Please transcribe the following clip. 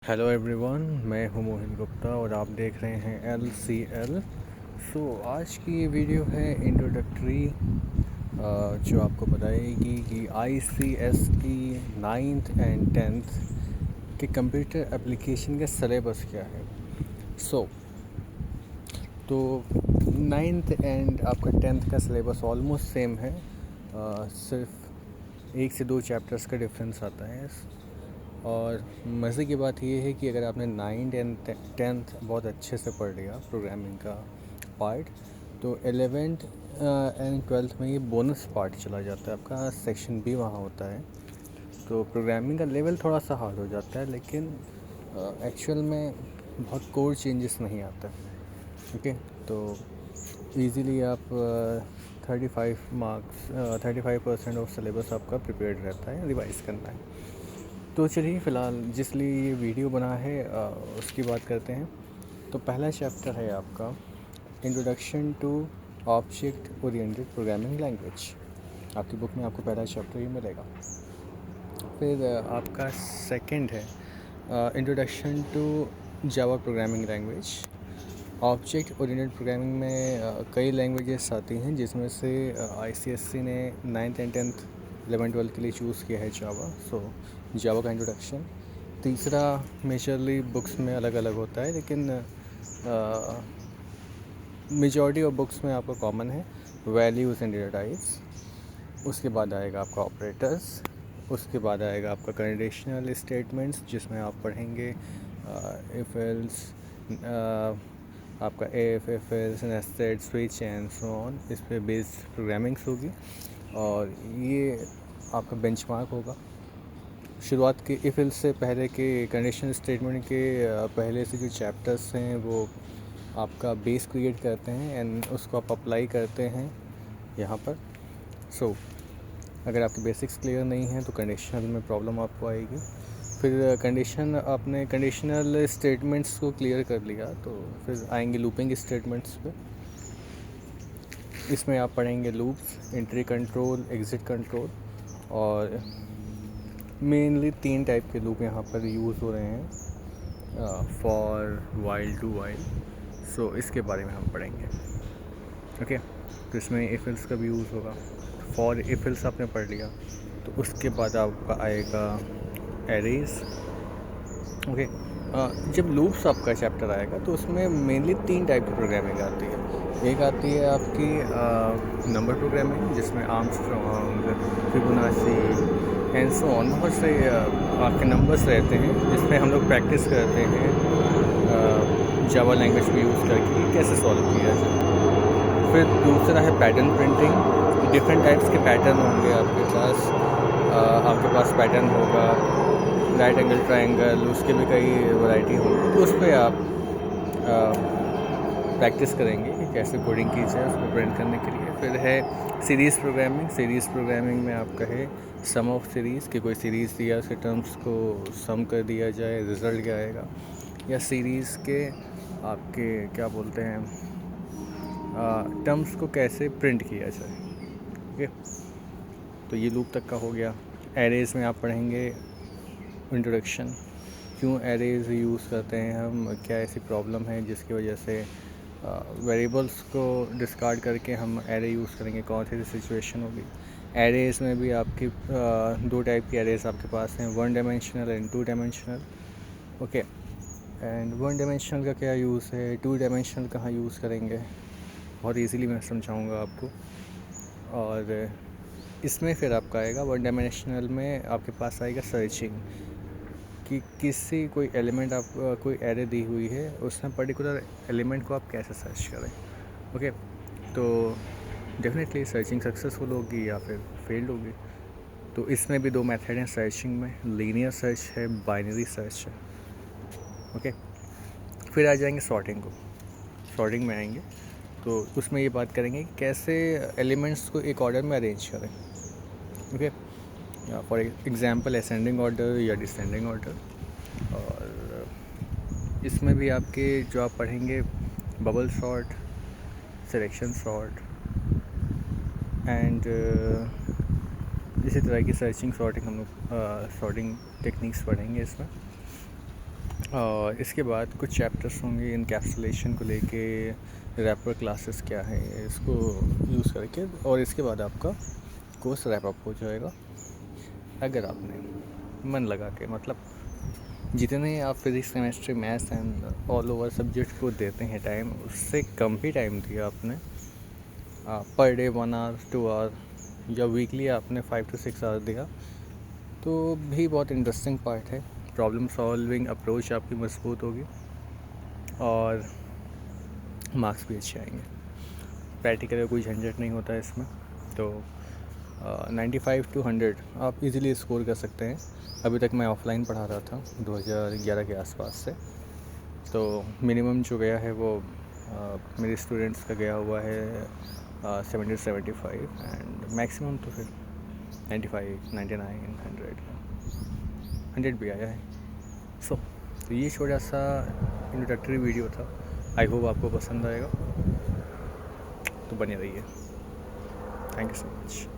Hello everyone, मैं हूं मोहित गुप्ता और आप देख रहे हैं LCL। आज की ये वीडियो है इंट्रोडक्टरी, जो आपको बताएगी कि ICSE 9th एंड 10th के कंप्यूटर एप्लीकेशन का सिलेबस क्या है। सो तो 9th एंड आपका 10th का सिलेबस ऑलमोस्ट सेम है, सिर्फ 1 से 2 चैप्टर्स का डिफरेंस आता है। और मज़े की बात ये है कि अगर आपने 9th एंड 10th बहुत अच्छे से पढ़ लिया प्रोग्रामिंग का पार्ट, तो 11th एंड 12th में ये बोनस पार्ट चला जाता है, आपका सेक्शन B वहाँ होता है। तो प्रोग्रामिंग का लेवल थोड़ा सा हार्ड हो जाता है, लेकिन एक्चुअल में बहुत कोर चेंजेस नहीं आता। ओके, तो इजीली आप 35% ऑफ सिलेबस आपका प्रिपेयर्ड रहता है, रिवाइज करना है। तो चलिए फ़िलहाल जिस लिए ये वीडियो बना है उसकी बात करते हैं। तो पहला चैप्टर है आपका introduction to object oriented programming language. आपकी बुक में आपको पहला चैप्टर ही मिलेगा। फिर आपका सेकंड है introduction to Java programming language. Object oriented programming में कई लैंग्वेजेस आती हैं, जिसमें से ICSE ने 9th and 10th 11th 12th के लिए चूज़ किया है जावा। जावा का इंट्रोडक्शन। तीसरा मेजरली बुक्स में अलग अलग होता है, लेकिन मेजॉरिटी ऑफ बुक्स में आपका कॉमन है वैल्यूज़ एंड डेटा टाइप्स। उसके बाद आएगा आपका ऑपरेटर्स। उसके बाद आएगा आपका कंडीशनल स्टेटमेंट्स, जिसमें आप पढ़ेंगे इफ एल्स, आपका if else, nested switch and so on. इस पे बेस्ड प्रोग्रामिंग्स होगी और ये आपका बेंचमार्क होगा। शुरुआत के इफ एल्स से पहले के कंडीशनल स्टेटमेंट के पहले से जो चैप्टर्स हैं वो आपका बेस क्रिएट करते हैं एंड उसको आप अप्लाई करते हैं यहाँ पर। अगर आपके बेसिक्स क्लियर नहीं हैं तो कंडीशनल में प्रॉब्लम आपको आएगी। फिर आपने कंडीशनल स्टेटमेंट्स को क्लियर कर लिया तो फिर आएंगे लूपिंग स्टेटमेंट्स पे। इसमें आप पढ़ेंगे loops, entry control, exit control, और मेनली 3 टाइप के लूप यहाँ पर यूज़ हो रहे हैं, फॉर, वाइल, टू वाइल। इसके बारे में हम पढ़ेंगे। ओके, तो इसमें इफ एल्स का भी यूज़ होगा। फॉर इफ एल्स आपने पढ़ लिया तो उसके बाद आपका आएगा एरेज। ओके, जब लूप्स आपका चैप्टर आएगा तो उसमें मेनली 3 टाइप की प्रोग्रामिंग आती है। एक आती है आपकी नंबर प्रोग्रामिंग, जिसमें Armstrong, Fibonacci and so on, बहुत से आपके नंबर्स रहते हैं, जिसमें हम लोग प्रैक्टिस करते हैं जावा लैंग्वेज को यूज़ करके कैसे सॉल्व किया जाए। फिर दूसरा है पैटर्न प्रिंटिंग। डिफरेंट टाइप्स के पैटर्न होंगे आपके पास पैटर्न होगा राइट एंगल ट्रायंगल, उसके भी कई वैरायटी होंगी, तो उस पर आप प्रैक्टिस करेंगे कि कैसे कोडिंग की जाए उसको प्रिंट करने के लिए। फिर है सीरीज़ प्रोग्रामिंग। सीरीज़ प्रोग्रामिंग में आपका है सम ऑफ सीरीज़, कि कोई सीरीज़ दिया, उसके टर्म्स को सम कर दिया जाए, रिज़ल्ट क्या आएगा। या सीरीज़ के आपके क्या बोलते हैं, टर्म्स को कैसे प्रिंट किया जाए। ओके, तो ये लूप तक का हो गया। एरेज़ में आप पढ़ेंगे इंट्रोडक्शन, क्यों एरेज़ यूज़ करते हैं हम, क्या ऐसी प्रॉब्लम है जिसकी वजह से वेरिएबल्स को डिस्कार्ड करके हम एरे यूज़ करेंगे, कौन सी सिचुएशन होगी। एरेज़ में भी आपकी 2 टाइप की एरेज़ आपके पास हैं, 1 dimensional and 2 dimensional. Okay, and 1 dimensional का क्या यूज़ है, 2 डायमेंशनल कहाँ यूज़ करेंगे, बहुत इजीली मैं समझाऊंगा आपको। और इसमें फिर आपका आएगा 1 डायमेंशनल में आपके पास आएगा सर्चिंग, कि किसी कोई एलिमेंट आप कोई एरे दी हुई है, उसमें पर्टिकुलर एलिमेंट को आप कैसे सर्च करें। ओके, तो डेफिनेटली सर्चिंग सक्सेसफुल होगी या फिर फेल्ड होगी। तो इसमें भी 2 मेथड हैं सर्चिंग में, लीनियर सर्च है, बाइनरी सर्च है। ओके, फिर आ जाएंगे सॉर्टिंग को। सॉर्टिंग में आएंगे तो उसमें ये बात करेंगे कि कैसे एलिमेंट्स को एक ऑर्डर में अरेंज करें। Okay, for example ascending order या डिसेंडिंग ऑर्डर। और इसमें भी आपके जो आप पढ़ेंगे bubble sort, selection sort and इसी तरह की सर्चिंग, सॉर्टिंग, हम लोग सॉर्टिंग टेक्निक्स पढ़ेंगे इसमें। और इसके बाद कुछ चैप्टर्स होंगे इनकैप्सुलेशन को लेके, रैपर क्लासेस क्या है इसको यूज़ करके, और इसके बाद आपका कोर्स रैप अप हो जाएगा। अगर आपने मन लगा के, मतलब जितने आप physics, chemistry, maths and all over subject को देते हैं टाइम, उससे कम ही टाइम दिया आपने, पर डे 1 आवर 2 आवर या वीकली आपने 5 to 6 आवर दिया, तो भी बहुत इंटरेस्टिंग पार्ट है। प्रॉब्लम सॉल्विंग अप्रोच आपकी मजबूत होगी और मार्क्स भी अच्छे आएंगे। प्रैक्टिकल का कोई झंझट नहीं होता है इसमें, तो 95 to 100 आप इजीली स्कोर कर सकते हैं। अभी तक मैं ऑफलाइन पढ़ा रहा था 2011 के आसपास से, तो मिनिमम जो गया है वो मेरे स्टूडेंट्स का गया हुआ है 70 to 75, एंड मैक्सिमम तो फिर 95, 99, 100 भी आया है। तो ये छोटा सा इंट्रोडक्टरी वीडियो था। आई होप आपको पसंद आएगा, तो बने रहिए। Thank you so much.